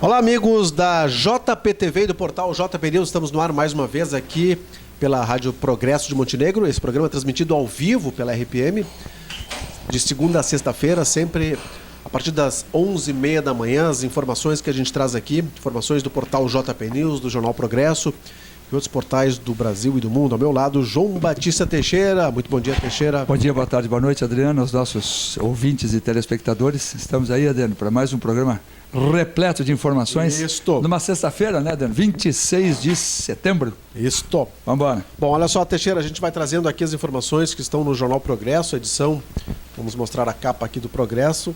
Olá, amigos da JPTV e do portal JP News. Estamos no ar mais uma vez aqui pela Rádio Progresso de Montenegro. Esse programa é transmitido ao vivo pela RPM, de segunda a sexta-feira, sempre a partir das 11h30 da manhã. As informações que a gente traz aqui, informações do portal JP News, do Jornal Progresso e outros portais do Brasil e do mundo. Ao meu lado, João Batista Teixeira. Muito bom dia, Teixeira. Bom dia, boa tarde, boa noite, Adriano, aos nossos ouvintes e telespectadores. Estamos aí, Adriano, para mais um programa repleto de informações. Isto. Numa sexta-feira, né, Adriano? 26 de setembro. Isto. Vamos embora. Bom, olha só, Teixeira, a gente vai trazendo aqui as informações que estão no Jornal Progresso, a edição. Vamos mostrar a capa aqui do Progresso.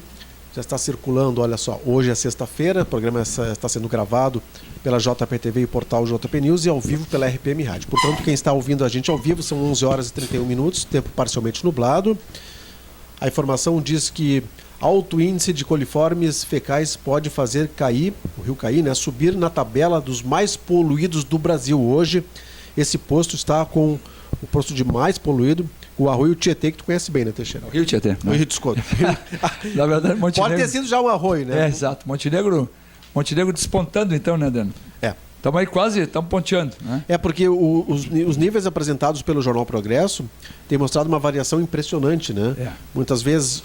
Já está circulando, olha só, hoje é sexta-feira, o programa está sendo gravado pela JPTV e portal JP News e ao vivo pela RPM Rádio. Portanto, quem está ouvindo a gente ao vivo são 11 horas e 31 minutos, tempo parcialmente nublado. A informação diz que alto índice de coliformes fecais pode fazer cair, o rio Caí, né, subir na tabela dos mais poluídos do Brasil. Hoje, esse posto está com o posto de mais poluído, o arroio Tietê, que tu conhece bem, né, Teixeira? O Rio Tietê. O Rio Desconto. Na verdade, Montenegro... Pode ter sido já um arroio, né? É, exato. Montenegro despontando então, né, Adriano? É. Estamos aí quase, estamos ponteando, né? É porque os níveis apresentados pelo Jornal Progresso têm mostrado uma variação impressionante, né? É. Muitas vezes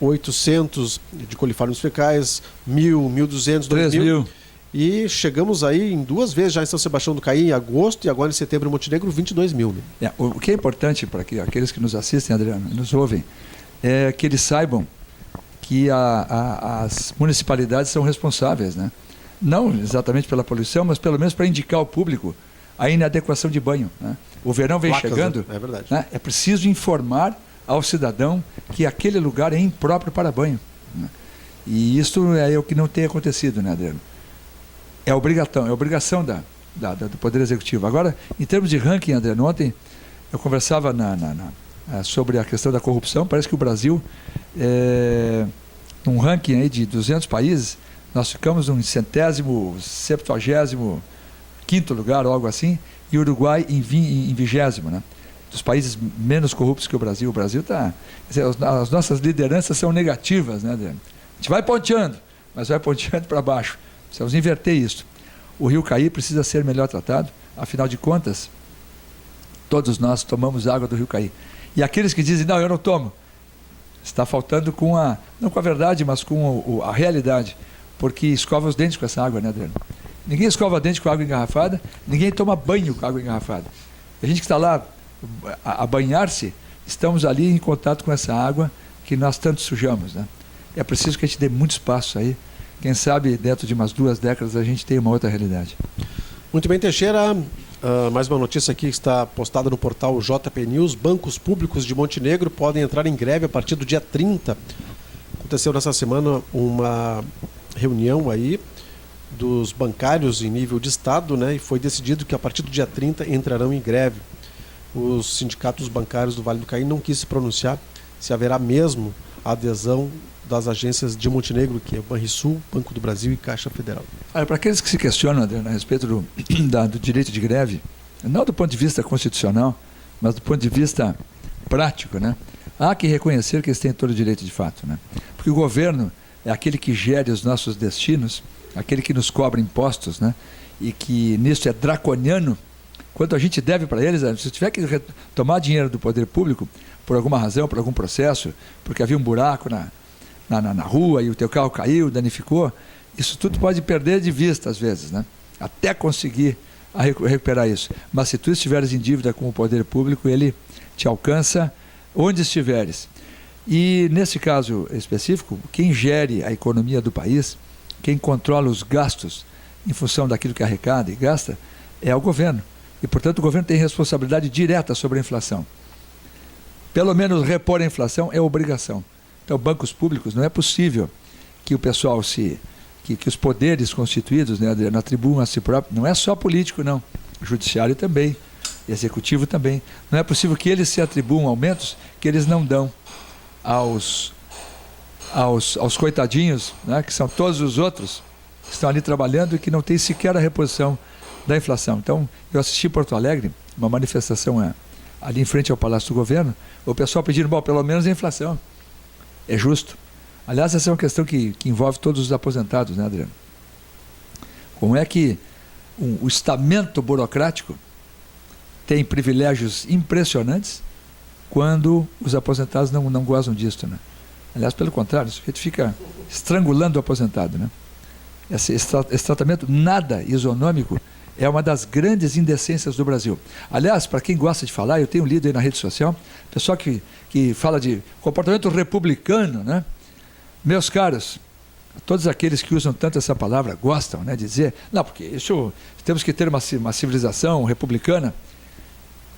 800 de coliformes fecais, 1.000, 1.200, 3.000. E chegamos aí em duas vezes já em São Sebastião do Caí, em agosto, e agora em setembro em Montenegro, 22.000. Né? O que é importante para aqueles que nos assistem, Adriano, nos ouvem, é que eles saibam que as municipalidades são responsáveis, né? Não exatamente pela poluição, mas pelo menos para indicar ao público a inadequação de banho. Né? O verão vem Placas, chegando, né? É verdade. Né? É preciso informar ao cidadão que aquele lugar é impróprio para banho. Né? E isso é o que não tem acontecido, né, Adriano? É obrigação do Poder Executivo. Agora, em termos de ranking, Adriano, ontem eu conversava sobre a questão da corrupção. Parece que o Brasil, num ranking aí de 200 países, nós ficamos no 170º, 75º lugar, ou algo assim, e o Uruguai em 20º, né? Dos países menos corruptos que o Brasil. O Brasil está... As nossas lideranças são negativas, né, Adriano? A gente vai ponteando, mas vai ponteando para baixo. Precisamos inverter isso. O Rio Caí precisa ser melhor tratado, afinal de contas, todos nós tomamos água do Rio Caí. E aqueles que dizem, não, eu não tomo, está faltando não com a verdade, mas com a realidade, porque escova os dentes com essa água, né, Adriano? Ninguém escova dente com água engarrafada, ninguém toma banho com água engarrafada. A gente que está lá a banhar-se, estamos ali em contato com essa água que nós tanto sujamos, né? É preciso que a gente dê muito espaço aí. Quem sabe, dentro de umas 2 décadas, a gente tem uma outra realidade. Muito bem, Teixeira. Mais uma notícia aqui que está postada no portal JP News. Bancos públicos de Montenegro podem entrar em greve a partir do dia 30. Aconteceu nessa semana uma reunião aí dos bancários em nível de estado, né? E foi decidido que a partir do dia 30 entrarão em greve. Os sindicatos bancários do Vale do Caí não quis se pronunciar se haverá mesmo a adesão das agências de Montenegro, que é o Banrisul, Banco do Brasil e Caixa Federal. Para aqueles que se questionam, Adriano, a respeito do direito de greve, não do ponto de vista constitucional, mas do ponto de vista prático, né? Há que reconhecer que eles têm todo o direito de fato, né? Porque o governo é aquele que gere os nossos destinos, aquele que nos cobra impostos, né? E que nisso é draconiano. Quanto a gente deve para eles, se tiver que tomar dinheiro do poder público, por alguma razão, por algum processo, porque havia um buraco na rua e o teu carro caiu, danificou, isso tudo pode perder de vista às vezes, né? Até conseguir recuperar isso. Mas se tu estiveres em dívida com o poder público, ele te alcança onde estiveres. E nesse caso específico, quem gere a economia do país, quem controla os gastos em função daquilo que arrecada e gasta, é o governo. E, portanto, o governo tem responsabilidade direta sobre a inflação. Pelo menos repor a inflação é obrigação. Então, bancos públicos, não é possível que o pessoal que os poderes constituídos, né, atribuam a si próprio, não é só político, não. O judiciário também, executivo também. Não é possível que eles se atribuam aumentos que eles não dão aos coitadinhos, né, que são todos os outros que estão ali trabalhando e que não têm sequer a reposição da inflação. Então, eu assisti em Porto Alegre, uma manifestação ali em frente ao Palácio do Governo, o pessoal pedindo, bom, pelo menos a inflação. É justo. Aliás, essa é uma questão que envolve todos os aposentados, né, Adriano? Como é que o estamento burocrático tem privilégios impressionantes quando os aposentados não gozam disso, né? Aliás, pelo contrário, o sujeito fica estrangulando o aposentado, né? Esse tratamento nada isonômico é uma das grandes indecências do Brasil. Aliás, para quem gosta de falar, eu tenho lido aí na rede social, pessoal que fala de comportamento republicano, né? Meus caros, todos aqueles que usam tanto essa palavra gostam, né, de dizer, não, porque isso, temos que ter uma civilização republicana.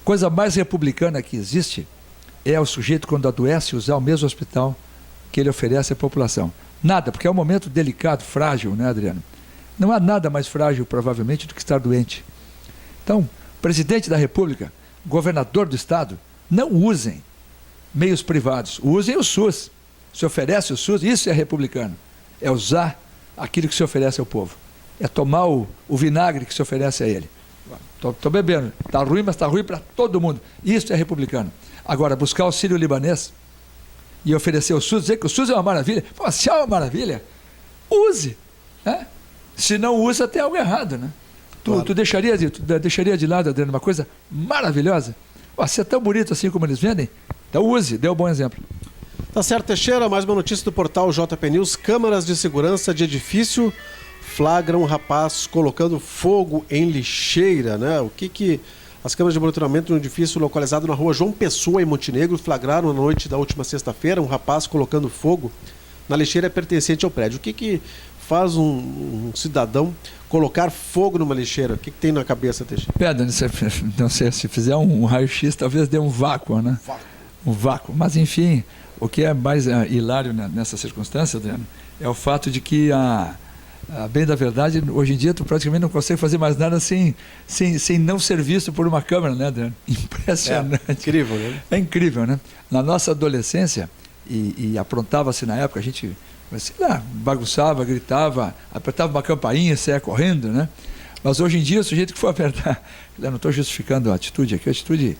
Coisa mais republicana que existe é o sujeito, quando adoece, usar o mesmo hospital que ele oferece à população. Nada, porque é um momento delicado, frágil, né, Adriano? Não há nada mais frágil, provavelmente, do que estar doente. Então, presidente da República, governador do Estado, não usem meios privados, usem o SUS. Se oferece o SUS, isso é republicano. É usar aquilo que se oferece ao povo. É tomar o vinagre que se oferece a ele. Estou bebendo, está ruim, mas está ruim para todo mundo. Isso é republicano. Agora, buscar o auxílio libanês e oferecer o SUS, dizer que o SUS é uma maravilha. Pô, se é uma maravilha, use. Né? Se não usa, tem algo errado. Né? Claro. Tu deixaria de lado, Adriano, uma coisa maravilhosa? Pô, se é tão bonito assim como eles vendem, então use, dê um bom exemplo. Tá certo, Teixeira, mais uma notícia do portal JP News. Câmaras de segurança de edifício flagram um rapaz colocando fogo em lixeira, né? O que as câmeras de monitoramento de um edifício localizado na rua João Pessoa, em Montenegro, flagraram na noite da última sexta-feira um rapaz colocando fogo na lixeira pertencente ao prédio. O que faz um cidadão colocar fogo numa lixeira? O que tem na cabeça, Teixeira? Pedro, não sei, se fizer um raio-x, talvez dê um vácuo, né? Um vácuo. Mas, enfim, o que é mais hilário nessa circunstância, Adriano, é o fato de que, bem da verdade, hoje em dia tu praticamente não consegue fazer mais nada sem não ser visto por uma câmera, né, Adriano? Impressionante. É incrível, né? É incrível, né? Na nossa adolescência, e aprontava-se na época, a gente, sei lá, bagunçava, gritava, apertava uma campainha, saia correndo, né? Mas hoje em dia, o sujeito que for apertar, eu não estou justificando a atitude aqui, a atitude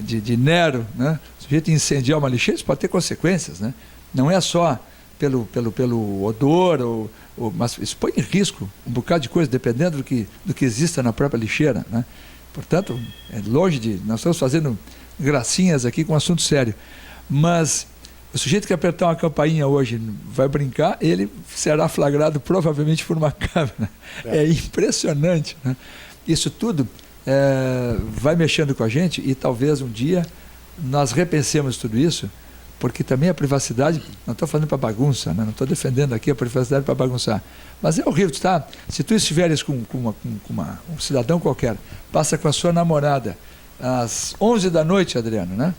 de Nero, né? O sujeito incendiar uma lixeira, isso pode ter consequências, né? Não é só pelo odor, mas isso põe em risco um bocado de coisa, dependendo do que exista na própria lixeira, né? Portanto, é longe de... Nós estamos fazendo gracinhas aqui com um assunto sério. Mas o sujeito que apertar uma campainha hoje vai brincar, ele será flagrado provavelmente por uma câmera. É impressionante, né? Isso tudo vai mexendo com a gente e talvez um dia nós repensemos tudo isso, porque também a privacidade, não estou falando para bagunça, né? Não estou defendendo aqui a privacidade para bagunçar, mas é horrível, tá? Se tu estiveres com um cidadão qualquer, passa com a sua namorada às 11 da noite, Adriano, né?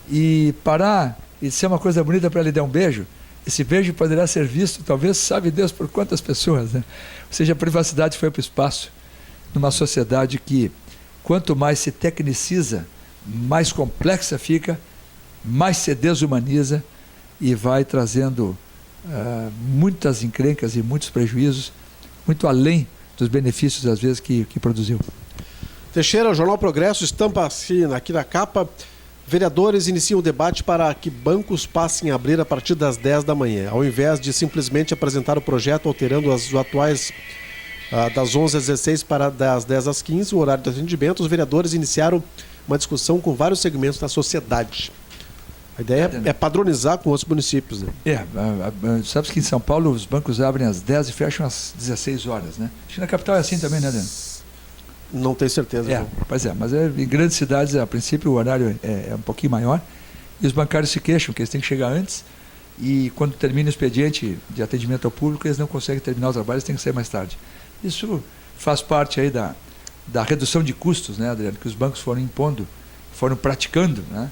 E parar e ser uma coisa bonita para lhe dar um beijo, esse beijo poderá ser visto, talvez, sabe Deus por quantas pessoas, né? Ou seja, a privacidade foi para o espaço, numa sociedade que, quanto mais se tecniciza, mais complexa fica, mais se desumaniza e vai trazendo muitas encrencas e muitos prejuízos, muito além dos benefícios, às vezes, que produziu. Teixeira, o Jornal Progresso estampa aqui na capa: vereadores iniciam o debate para que bancos passem a abrir a partir das 10 da manhã. Ao invés de simplesmente apresentar o projeto alterando as atuais das 11 às 16 para das 10 às 15, o horário de atendimento, os vereadores iniciaram uma discussão com vários segmentos da sociedade. A ideia é padronizar com outros municípios, né? Sabe que em São Paulo os bancos abrem às 10 e fecham às 16 horas, né? Acho que na capital é assim também, né, Adriano? Não tenho certeza. Pois é, mas em grandes cidades, a princípio, o horário é um pouquinho maior e os bancários se queixam que eles têm que chegar antes e quando termina o expediente de atendimento ao público, eles não conseguem terminar o trabalho, eles têm que sair mais tarde. Isso faz parte aí da redução de custos, né, Adriano, que os bancos foram impondo, foram praticando, né?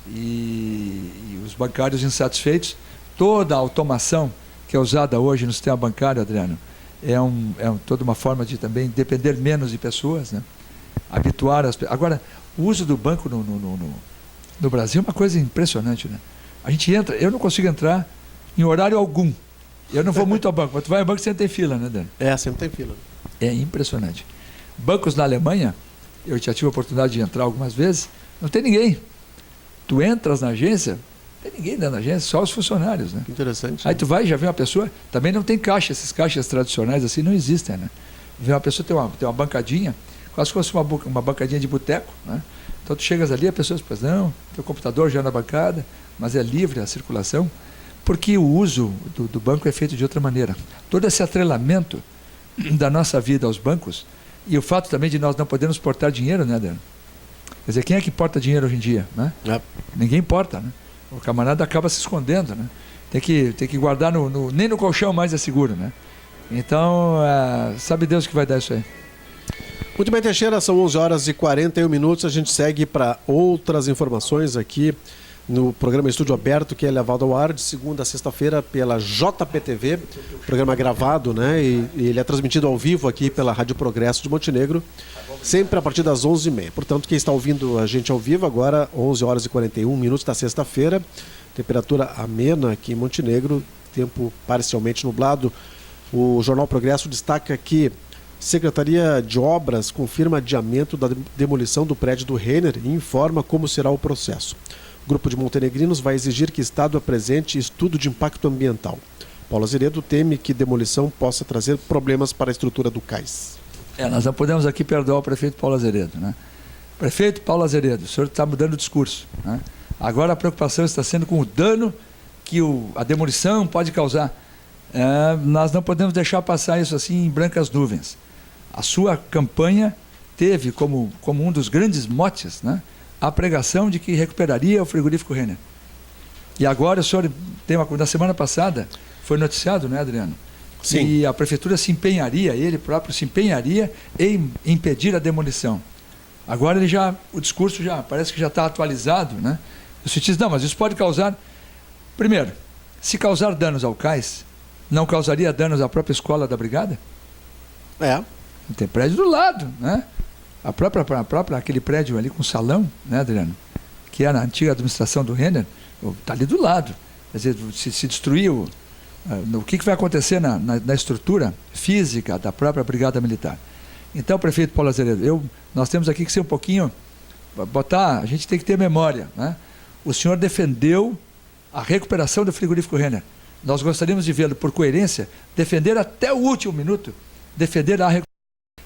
E os bancários insatisfeitos, toda a automação que é usada hoje no sistema bancário, Adriano, é toda uma forma de também depender menos de pessoas, né? Habituar as pessoas. Agora, o uso do banco no Brasil é uma coisa impressionante, né? A gente entra, eu não consigo entrar em horário algum. Eu não vou muito ao banco, mas tu vai ao banco e sempre tem fila, né, Dani? Sempre tem fila. É impressionante. Bancos na Alemanha, eu já tive a oportunidade de entrar algumas vezes, não tem ninguém. Tu entras na agência, não tem ninguém dentro da agência, só os funcionários, né? Interessante. Aí tu vai, já vê uma pessoa, também não tem caixa, esses caixas tradicionais assim não existem, né? Vê uma pessoa tem uma bancadinha, quase se fosse uma bancadinha de boteco, né? Então tu chegas ali, a pessoa diz, pois não, teu computador já na bancada, mas é livre a circulação, porque o uso do banco é feito de outra maneira. Todo esse atrelamento da nossa vida aos bancos, e o fato também de nós não podermos portar dinheiro, né, Adriano? Quer dizer, quem é que porta dinheiro hoje em dia, né? Ninguém porta, né? O camarada acaba se escondendo, né? Tem que guardar nem no colchão mais é seguro, né? Então, sabe Deus que vai dar isso aí. Muito bem, Teixeira, são 11 horas e 41 minutos. A gente segue para outras informações aqui no programa Estúdio Aberto, que é levado ao ar de segunda a sexta-feira pela JPTV, programa gravado, né? E ele é transmitido ao vivo aqui pela Rádio Progresso de Montenegro, sempre a partir das 11h30. Portanto, quem está ouvindo a gente ao vivo agora, 11 horas e 41 minutos da sexta-feira, temperatura amena aqui em Montenegro, tempo parcialmente nublado. O Jornal Progresso destaca que Secretaria de Obras confirma adiamento da demolição do prédio do Renner e informa como será o processo. O grupo de montenegrinos vai exigir que o Estado apresente estudo de impacto ambiental. Paulo Azeredo teme que demolição possa trazer problemas para a estrutura do cais. Nós não podemos aqui perdoar o prefeito Paulo Azeredo, né? Prefeito Paulo Azeredo, o senhor está mudando o discurso, né? Agora a preocupação está sendo com o dano que a demolição pode causar. Nós não podemos deixar passar isso assim em brancas nuvens. A sua campanha teve como um dos grandes motes, né, a pregação de que recuperaria o frigorífico Renner. E agora o senhor na semana passada foi noticiado, né, Adriano? Sim. E a prefeitura se empenharia, ele próprio se empenharia em impedir a demolição. Agora o discurso parece que já está atualizado, né? O senhor diz, não, mas isso pode causar... Primeiro, se causar danos ao cais, não causaria danos à própria escola da brigada? Tem prédio do lado, né? A própria aquele prédio ali com salão, né, Adriano? Que era a antiga administração do Renner, está ali do lado. Quer dizer, se destruir o que vai acontecer na estrutura física da própria brigada militar. Então, prefeito Paulo Azeredo, nós temos aqui que ser um pouquinho, a gente tem que ter memória, né? O senhor defendeu a recuperação do frigorífico Renner. Nós gostaríamos de vê-lo, por coerência, defender até o último minuto, defender a recuperação.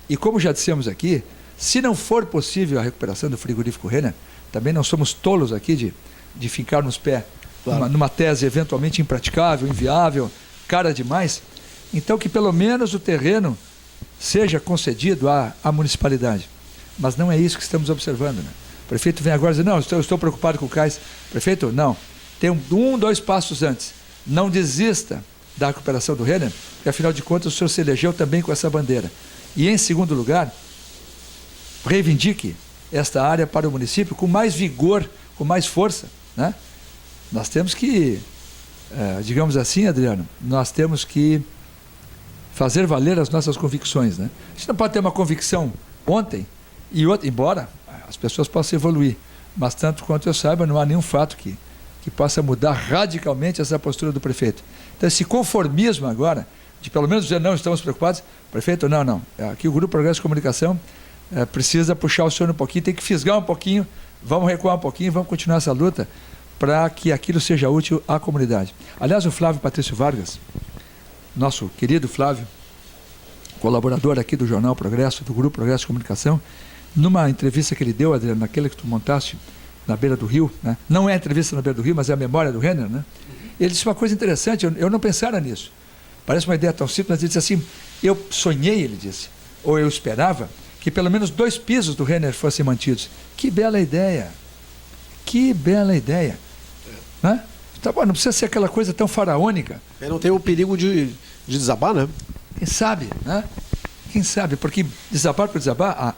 E como já dissemos aqui, se não for possível a recuperação do frigorífico Renner, também não somos tolos aqui de ficar nos pés, claro, numa tese eventualmente impraticável, inviável, cara demais. Então que pelo menos o terreno seja concedido à municipalidade. Mas não é isso que estamos observando, né? O prefeito vem agora e diz, não, eu estou preocupado com o cais. Prefeito, não. Tem dois passos antes. Não desista da recuperação do Renner, porque afinal de contas o senhor se elegeu também com essa bandeira. E em segundo lugar, reivindique esta área para o município com mais vigor, com mais força, né? Nós temos que, digamos assim, Adriano, nós temos que fazer valer as nossas convicções, né? A gente não pode ter uma convicção ontem e outra, embora as pessoas possam evoluir, mas tanto quanto eu saiba, não há nenhum fato que possa mudar radicalmente essa postura do prefeito. Então, esse conformismo agora, de pelo menos dizer, não, estamos preocupados, prefeito, não. Aqui o Grupo Progresso de Comunicação precisa puxar o senhor um pouquinho, tem que fisgar um pouquinho, vamos recuar um pouquinho, vamos continuar essa luta para que aquilo seja útil à comunidade. Aliás, o Flávio Patrício Vargas, nosso querido Flávio, colaborador aqui do Jornal Progresso, do Grupo Progresso de Comunicação, numa entrevista que ele deu, Adriano, naquela que tu montaste na beira do rio, né? Não é a entrevista na beira do rio, mas é a memória do Renner, né? Ele disse uma coisa interessante, eu não pensara nisso. Parece uma ideia tão simples, mas ele disse assim, eu sonhei, ele disse, ou eu esperava, que pelo menos 2 pisos do Renner fossem mantidos. Que bela ideia! Que bela ideia! Né? Tá bom, não precisa ser aquela coisa tão faraônica. Não tem o perigo de desabar, né? Quem sabe, né? Quem sabe, porque desabar por desabar,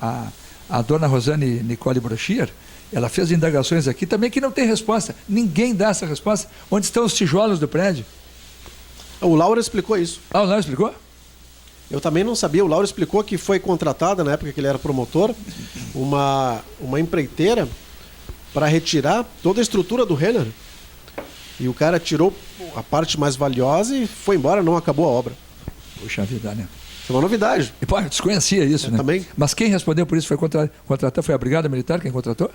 a dona Rosane Nicole Brochier, ela fez indagações aqui também que não tem resposta. Ninguém dá essa resposta. Onde estão os tijolos do prédio? O Laura explicou isso. O Laura explicou? Eu também não sabia. O Laura explicou que foi contratada, na época que ele era promotor, uma empreiteira para retirar toda a estrutura do Renner. E o cara tirou a parte mais valiosa e foi embora, não acabou a obra. Puxa vida, né? Isso é uma novidade. E, pô, eu desconhecia isso, né? Também. Mas quem respondeu por isso foi contratar? Foi a Brigada Militar quem contratou?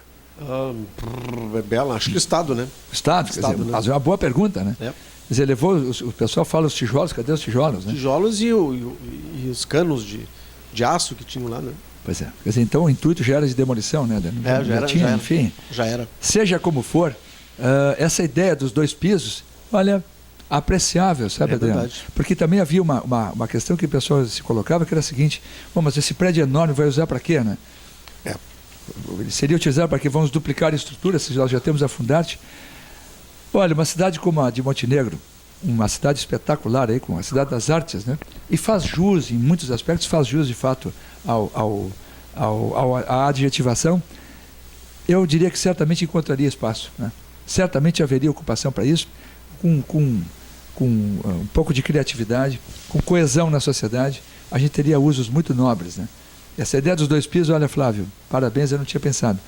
É bela, acho que o Estado, né? Estado, quer dizer, né? mas é uma boa pergunta, né? Quer dizer, levou, o pessoal fala os tijolos, cadê os tijolos, né? Tijolos e os canos de aço que tinham lá, né? Pois é. Quer dizer, então o intuito já era de demolição, né? Já era. Enfim. Já era. Seja como for, essa ideia dos 2 pisos, olha, apreciável, sabe, Adriano? Verdade. Porque também havia uma questão que o pessoal se colocava, que era a seguinte: bom, mas esse prédio enorme vai usar para quê, né? Ele seria utilizado para quê? Vamos duplicar a estrutura, se nós já temos a Fundarte. Olha, uma cidade como a de Montenegro, uma cidade espetacular aí, com a cidade das artes, né? E faz jus, em muitos aspectos, faz jus de fato à adjetivação. Eu diria que certamente encontraria espaço, né? Certamente haveria ocupação para isso, com um pouco de criatividade, com coesão na sociedade, a gente teria usos muito nobres, né? Essa ideia dos 2 pisos, olha, Flávio, parabéns, eu não tinha pensado.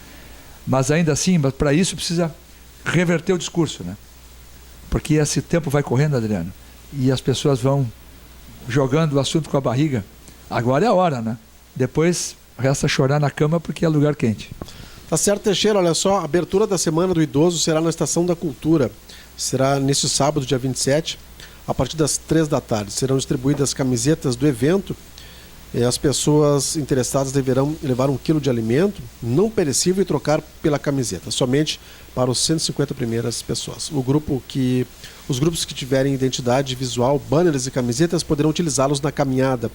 Mas ainda assim, para isso precisa reverter o discurso, né? Porque esse tempo vai correndo, Adriano, e as pessoas vão jogando o assunto com a barriga. Agora é a hora, né? Depois resta chorar na cama porque é lugar quente. Tá certo, Teixeira, olha só, a abertura da Semana do Idoso será na Estação da Cultura. Será neste sábado, dia 27, a partir das 3 da tarde. Serão distribuídas camisetas do evento. As pessoas interessadas deverão levar 1 quilo de alimento não perecível e trocar pela camiseta, somente para os 150 primeiras pessoas. Os grupos que tiverem identidade visual, banners e camisetas poderão utilizá-los na caminhada.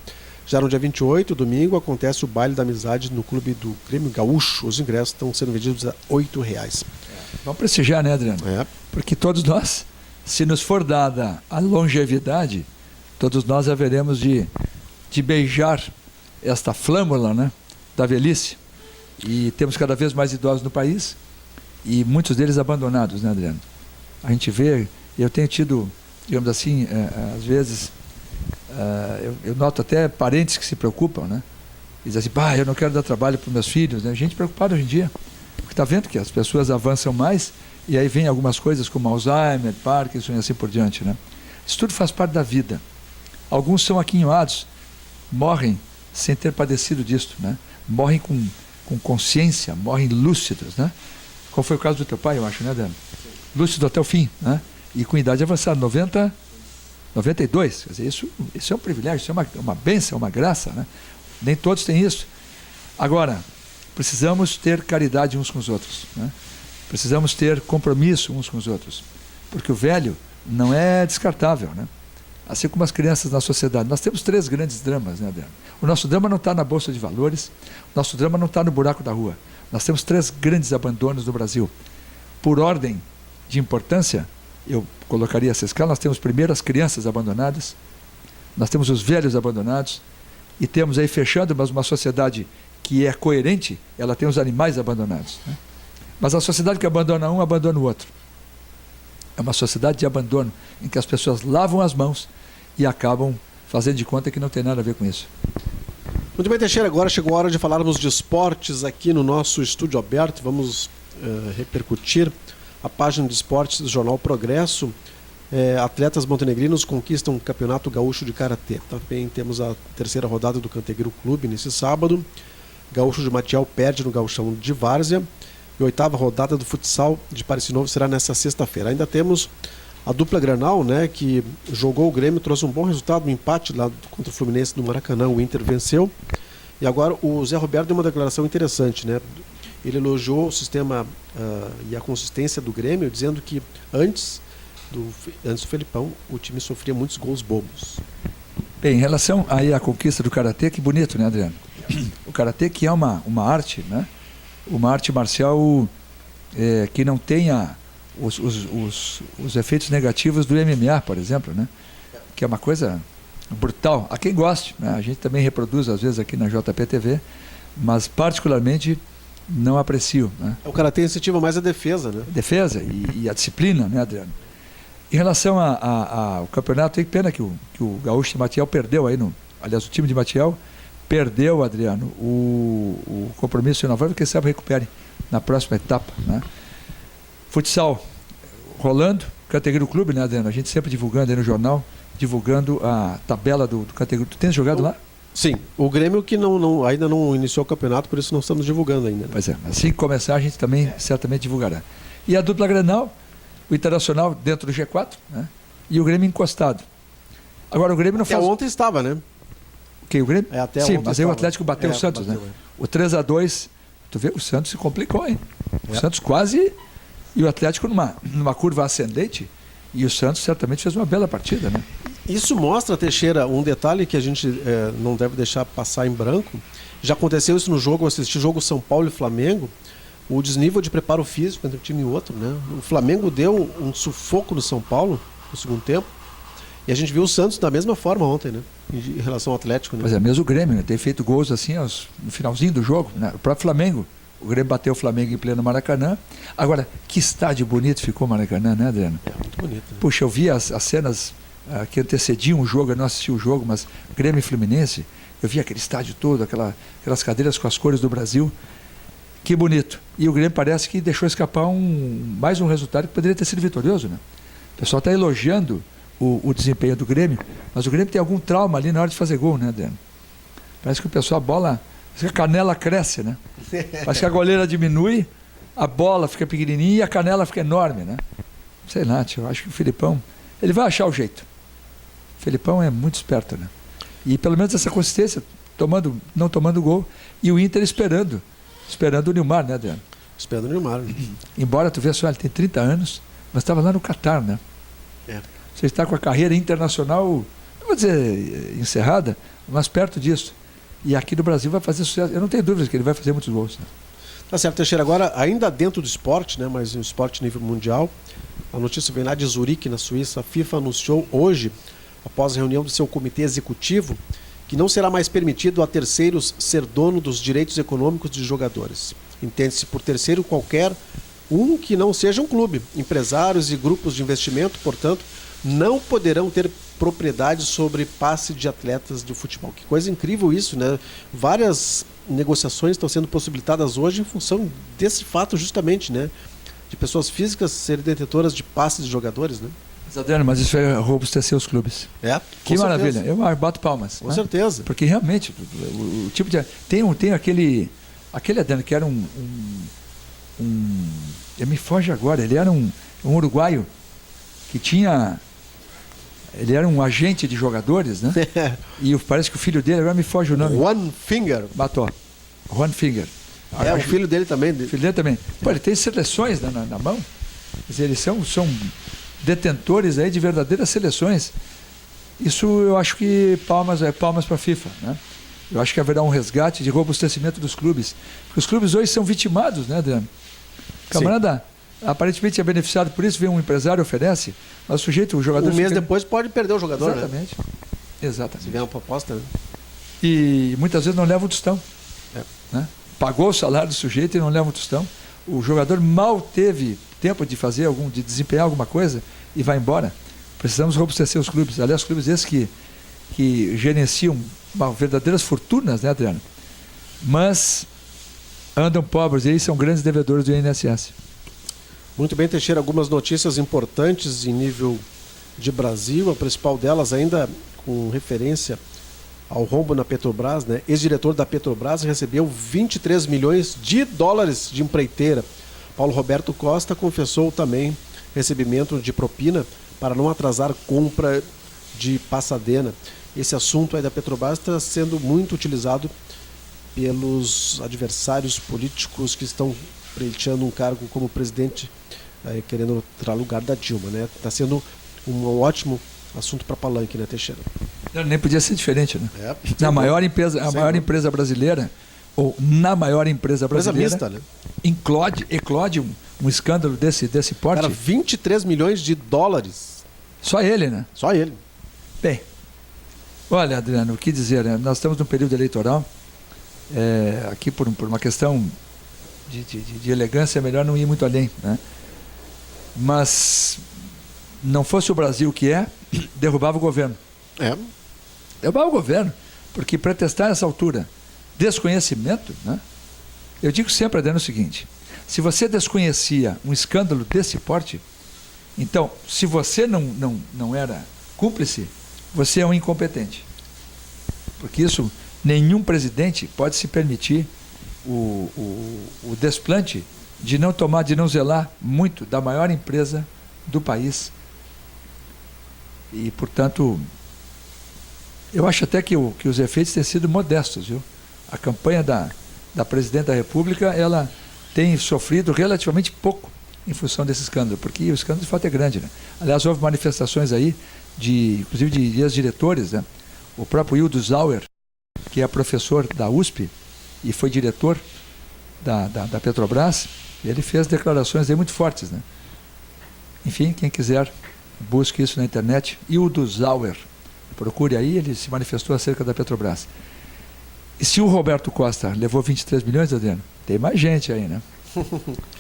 Já no dia 28, domingo, acontece o baile da amizade no clube do Grêmio Gaúcho. Os ingressos estão sendo vendidos a R$ 8,00. Vamos prestigiar, né, Adriano? Porque todos nós, se nos for dada a longevidade, todos nós haveremos de beijar esta flâmula, né, da velhice. E temos cada vez mais idosos no país e muitos deles abandonados, né, Adriano? A gente vê, eu tenho tido, digamos assim, às vezes, eu noto até parentes que se preocupam, né? E dizem assim, eu não quero dar trabalho para os meus filhos, né? Gente preocupada hoje em dia, porque está vendo que as pessoas avançam mais e aí vem algumas coisas como Alzheimer, Parkinson e assim por diante, né? Isso tudo faz parte da vida. Alguns são aquinhoados, morrem sem ter padecido disto, né? Morrem com consciência, morrem lúcidos, né? Qual foi o caso do teu pai, eu acho, né, Dan? Lúcido até o fim, né? E com idade avançada, 92, quer dizer, isso é um privilégio, isso é uma bênção, uma graça, né? Nem todos têm isso. Agora, precisamos ter caridade uns com os outros, né? Precisamos ter compromisso uns com os outros, porque o velho não é descartável, né? Assim como as crianças na sociedade. Nós temos 3 grandes dramas, né, Adriano? O nosso drama não está na Bolsa de Valores, o nosso drama não está no buraco da rua. Nós temos 3 grandes abandonos no Brasil. Por ordem de importância, eu colocaria essa escala. Nós temos primeiro as crianças abandonadas, nós temos os velhos abandonados, e temos aí, fechando, mas uma sociedade que é coerente, ela tem os animais abandonados, né? Mas a sociedade que abandona um, abandona o outro. É uma sociedade de abandono, em que as pessoas lavam as mãos e acabam fazendo de conta que não tem nada a ver com isso. Muito bem, Teixeira, agora chegou a hora de falarmos de esportes aqui no nosso estúdio aberto. Vamos repercutir a página de esportes do Jornal Progresso. Atletas montenegrinos conquistam o Campeonato Gaúcho de Karatê. Também temos a 3ª rodada do Cantegril Clube nesse sábado. Gaúcho de Matiel perde no Gauchão de Várzea. E a 8ª rodada do futsal de Parecis Novo será nessa sexta-feira. Ainda temos a dupla Granal, né, que jogou o Grêmio, trouxe um bom resultado, um empate lá contra o Fluminense no Maracanã. O Inter venceu. E agora o Zé Roberto deu uma declaração interessante, né? Ele elogiou o sistema e a consistência do Grêmio, dizendo que antes do Felipão o time sofria muitos gols bobos. Bem, em relação aí à conquista do Karatê, que bonito, né, Adriano? O Karatê, que é uma arte, né? Uma arte marcial que não tenha os efeitos negativos do MMA, por exemplo, né? Que é uma coisa brutal. A quem goste, né? A gente também reproduz às vezes aqui na JPTV, mas particularmente não aprecio, né? O Karatê incentiva mais a defesa, né? Defesa e a disciplina, né, Adriano? Em relação ao campeonato, é pena que o Gaúcho de Matiel perdeu aí aliás, o time de Matiel perdeu, Adriano, o compromisso de Nova, que sabe recupere na próxima etapa, né? Futsal rolando, Cantegril Clube, né, Adriano? A gente sempre divulgando aí no jornal, divulgando a tabela do Cantegril. Tu tens jogado lá? Sim, o Grêmio que ainda não iniciou o campeonato, por isso não estamos divulgando ainda, né? Pois é, assim que começar a gente também certamente divulgará. E a dupla Grenal, o Internacional dentro do G4, né? E o Grêmio encostado. Agora o Grêmio não faz... ontem estava, né? o Grêmio? Até sim, ontem mas aí o estava. Atlético bateu o Santos, bateu, né? O 3-2, tu vê, o Santos se complicou, hein? O É. Santos quase... E o Atlético numa curva ascendente, e o Santos certamente fez uma bela partida, né? Isso mostra, Teixeira, um detalhe que a gente não deve deixar passar em branco. Já aconteceu isso no jogo, eu assisti o jogo São Paulo e Flamengo, o desnível de preparo físico entre um time e outro, né? O Flamengo deu um sufoco no São Paulo no segundo tempo, e a gente viu o Santos da mesma forma ontem, né? Em relação ao Atlético, né? Mas é mesmo o Grêmio, né? Tem feito gols assim no finalzinho do jogo, né? O próprio Flamengo. O Grêmio bateu o Flamengo em pleno Maracanã. Agora, que estádio bonito ficou o Maracanã, né, Adriano? É muito bonito. Né? Puxa, eu vi as cenas que antecediam o jogo, eu não assisti o jogo, mas Grêmio e Fluminense, eu vi aquele estádio todo, aquelas cadeiras com as cores do Brasil. Que bonito. E o Grêmio parece que deixou escapar mais um resultado que poderia ter sido vitorioso, né? O pessoal está elogiando o desempenho do Grêmio, mas o Grêmio tem algum trauma ali na hora de fazer gol, né, Adriano? Parece que o pessoal, a bola, parece que a canela cresce, né? Parece que a goleira diminui, a bola fica pequenininha e a canela fica enorme, né? Sei lá, tio, eu acho que o Filipão, ele vai achar o jeito. O Filipão é muito esperto, né? E pelo menos essa consistência, não tomando gol, e o Inter esperando o Nilmar, né, Adriano? Esperando o Nilmar. Né? Embora tu veja, ele tem 30 anos, mas estava lá no Catar, né? É. Você está com a carreira internacional, não vou dizer encerrada, mas perto disso. E aqui no Brasil vai fazer sucesso. Eu não tenho dúvidas que ele vai fazer muitos gols. Né? Tá certo, Teixeira. Agora, ainda dentro do esporte, né, mas no esporte nível mundial, a notícia vem lá de Zurique, na Suíça. A FIFA anunciou hoje, após a reunião do seu comitê executivo, que não será mais permitido a terceiros ser dono dos direitos econômicos de jogadores. Entende-se por terceiro qualquer um que não seja um clube. Empresários e grupos de investimento, portanto, não poderão ter propriedade sobre passe de atletas de futebol. Que coisa incrível isso, né? Várias negociações estão sendo possibilitadas hoje em função desse fato justamente, né? De pessoas físicas serem detentoras de passes de jogadores, né? Adriano, mas isso é robustecer os clubes. É, que certeza. Maravilha. Eu bato palmas. Com certeza. Porque realmente, o tipo de... Tem aquele Adriano, que era me foge agora, ele era um uruguaio que tinha... Ele era um agente de jogadores, né? E parece que o filho dele, agora me foge o nome. One Finger. Matou. One Finger. O filho dele também. O filho dele também. Pô, ele tem seleções na mão. Quer dizer, eles são detentores aí de verdadeiras seleções. Isso eu acho que palmas para a FIFA, né? Eu acho que haverá um resgate de robustecimento dos clubes. Porque os clubes hoje são vitimados, né, Adriano? O camarada aparentemente é beneficiado por isso, vem um empresário, oferece, mas o jogador... Um mês depois pode perder o jogador, Exatamente. Né? Exatamente. Se vier uma proposta, né? E muitas vezes não leva um tostão. É. Né? Pagou o salário do sujeito e não leva um tostão. O jogador mal teve tempo de de desempenhar alguma coisa e vai embora. Precisamos robustecer os clubes. Aliás, clubes esses que gerenciam verdadeiras fortunas, né, Adriano? Mas andam pobres e aí são grandes devedores do INSS. Muito bem, Teixeira, algumas notícias importantes em nível de Brasil, a principal delas ainda com referência ao rombo na Petrobras, né? Ex-diretor da Petrobras recebeu 23 milhões de dólares de empreiteira. Paulo Roberto Costa confessou também recebimento de propina para não atrasar compra de Passadena. Esse assunto aí da Petrobras está sendo muito utilizado pelos adversários políticos que estão pleiteando um cargo como presidente, querendo tirar lugar da Dilma, né? Está sendo um ótimo assunto para palanque, né, Teixeira? Nem podia ser diferente, né? A maior empresa brasileira, ou na maior empresa brasileira, mista, né? eclode um escândalo desse porte. Cara, 23 milhões de dólares. Só ele, né? Só ele. Bem, olha, Adriano, o que dizer, né? Nós estamos num período eleitoral, aqui por uma questão de elegância é melhor não ir muito além, né? Mas não fosse o Brasil que derrubava o governo. Derrubava o governo, porque pretestar nessa altura desconhecimento, né? Eu digo sempre, Adriano, o seguinte: se você desconhecia um escândalo desse porte, então, se você não era cúmplice, você é um incompetente. Porque isso, nenhum presidente pode se permitir o desplante de não zelar muito da maior empresa do país. E, portanto, Eu acho até que os efeitos têm sido modestos, viu? A campanha da Presidente da República, ela tem sofrido relativamente pouco em função desse escândalo, porque o escândalo de fato é grande, né? Aliás, houve manifestações aí, inclusive de ex-diretores, né? O próprio Hildo Zauer, que é professor da USP e foi diretor da Petrobras, ele fez declarações aí muito fortes, né? Enfim, quem quiser, busque isso na internet. Hildo Zauer, procure aí, ele se manifestou acerca da Petrobras. E se o Roberto Costa levou 23 milhões, Adriano, tem mais gente aí, né?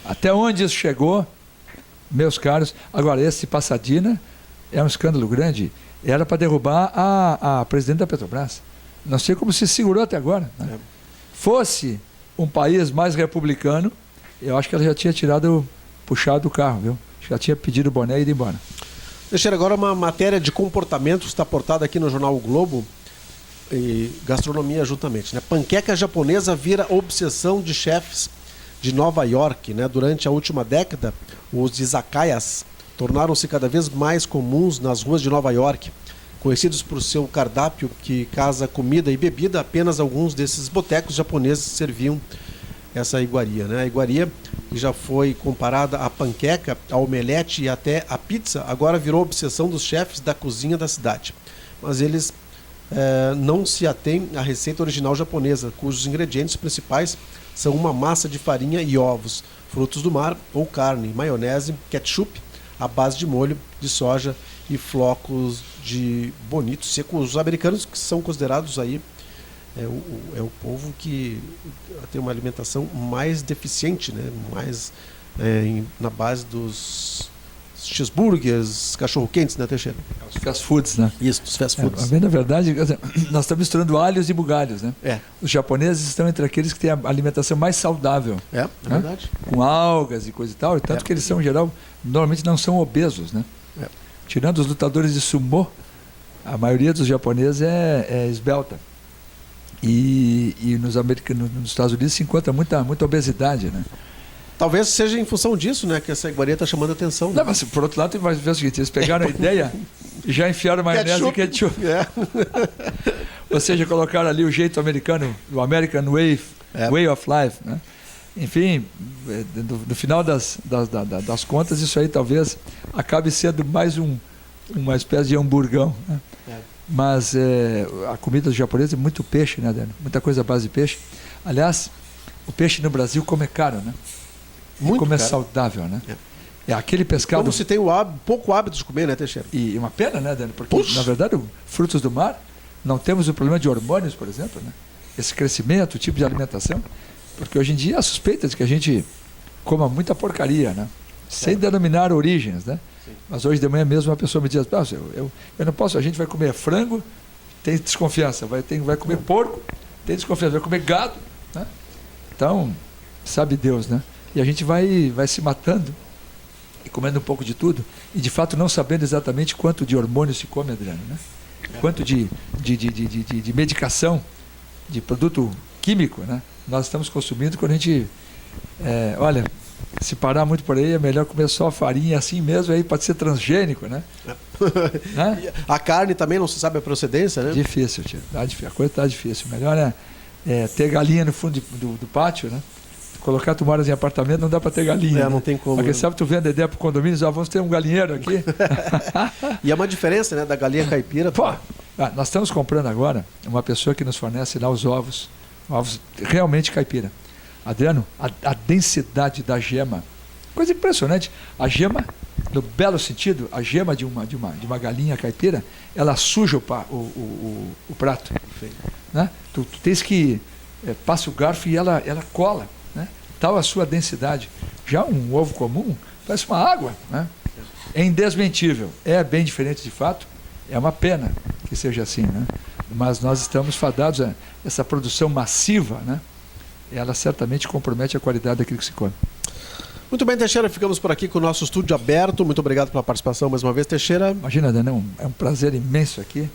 Até onde isso chegou, meus caros. Agora, esse Passadina é um escândalo grande. Era para derrubar a presidente da Petrobras. Não sei como se segurou até agora, né? Fosse um país mais republicano, eu acho que ela já tinha puxado o carro, viu? Já tinha pedido o boné e ido embora. Deixa agora uma matéria de comportamento, está portada aqui no jornal O Globo, e gastronomia juntamente, né? Panqueca japonesa vira obsessão de chefes de Nova York, né? Durante a última década, os izakayas tornaram-se cada vez mais comuns nas ruas de Nova York. Conhecidos por seu cardápio que casa comida e bebida, apenas alguns desses botecos japoneses serviam essa iguaria, né? A iguaria, que já foi comparada à panqueca, ao omelete e até à pizza, agora virou obsessão dos chefes da cozinha da cidade. Mas eles não se atêm à receita original japonesa, cujos ingredientes principais são uma massa de farinha e ovos, frutos do mar ou carne, maionese, ketchup, à base de molho de soja e flocos de bonito seco. Os americanos, que são considerados aí o povo que tem uma alimentação mais deficiente, né? Mais na base dos cheeseburgers, cachorro-quentes, né, Teixeira? Os fast foods, né? Isso, os fast foods. Na verdade, nós estamos misturando alhos e bugalhos, né? É. Os japoneses estão entre aqueles que têm a alimentação mais saudável. É né? verdade. Com algas e coisa e tal, e tanto que eles são, em geral, normalmente não são obesos, né? Tirando os lutadores de sumô, a maioria dos japoneses é esbelta. E nos Estados Unidos se encontra muita obesidade, né? Talvez seja em função disso, né, que essa iguaria está chamando a atenção. Né? Não, mas por outro lado, tem mais ver o seguinte: eles pegaram a ideia e já enfiaram maionese e ketchup. Ou seja, colocaram ali o jeito americano, o American Way of Life, né? Enfim, no final das contas, isso aí talvez acabe sendo mais uma espécie de hamburgão, né? Mas a comida japonesa é muito peixe, né, Dani? Muita coisa à base de peixe. Aliás, o peixe no Brasil como é caro, né? Muito como caro. É saudável, né? É aquele pescado... Como se tem pouco hábito de comer, né, Teixeira? E uma pena, né, Dani? Porque, na verdade, frutos do mar, não temos o problema de hormônios, por exemplo, né? Esse crescimento, o tipo de alimentação. Porque hoje em dia há suspeita de que a gente coma muita porcaria, né? Sem denominar origens, né? Sim. Mas hoje de manhã mesmo uma pessoa me diz: eu não posso, a gente vai comer frango, tem desconfiança, vai comer porco, tem desconfiança, vai comer gado, né? Então, sabe Deus, né? E a gente vai se matando e comendo um pouco de tudo, e de fato não sabendo exatamente quanto de hormônio se come, Adriano, né? Quanto de medicação, de produto químico, né? Nós estamos consumindo quando a gente... olha, se parar muito por aí, é melhor comer só farinha assim mesmo, aí pode ser transgênico, né? Né? A carne também não se sabe a procedência, né? Difícil, tio. A coisa está difícil. Melhor é ter galinha no fundo do pátio, né? Colocar tomadas em apartamento, não dá para ter galinha. Não né? tem como. Porque sabe, tu vende a ideia para o condomínio, vamos ter um galinheiro aqui. E é uma diferença, né, da galinha caipira. Pô, nós estamos comprando agora uma pessoa que nos fornece lá os ovos realmente caipira. Adriano, a densidade da gema, coisa impressionante. A gema, no belo sentido, a gema de uma galinha caipira, ela suja o prato. Né? Tu tens que passa o garfo e ela cola, né? Tal a sua densidade. Já um ovo comum parece uma água, né? É indesmentível, é bem diferente de fato. É uma pena que seja assim, né? Mas nós estamos fadados a essa produção massiva, né? Ela certamente compromete a qualidade daquilo que se come. Muito bem, Teixeira, ficamos por aqui com o nosso estúdio aberto. Muito obrigado pela participação mais uma vez, Teixeira. Imagina, Daniel, é um prazer imenso aqui.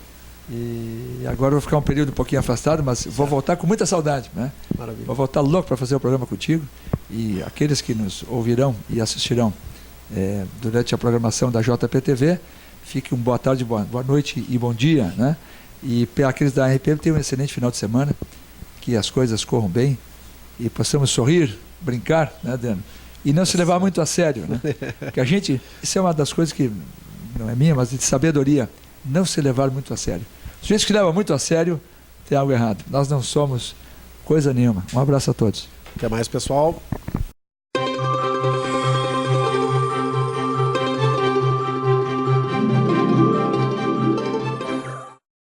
E agora eu vou ficar um período um pouquinho afastado, mas vou voltar com muita saudade, né? Maravilha. Vou voltar louco para fazer o programa contigo. E aqueles que nos ouvirão e assistirão durante a programação da JPTV, fique boa tarde, boa noite e bom dia, né? E para aqueles da RPM, tenham um excelente final de semana, que as coisas corram bem e possamos sorrir, brincar, né, Adriano? E não se levar muito a sério, né? Que a gente, isso é uma das coisas que não é minha, mas de sabedoria, não se levar muito a sério. Os gente que leva muito a sério tem algo errado. Nós não somos coisa nenhuma. Um abraço a todos. Até mais, pessoal.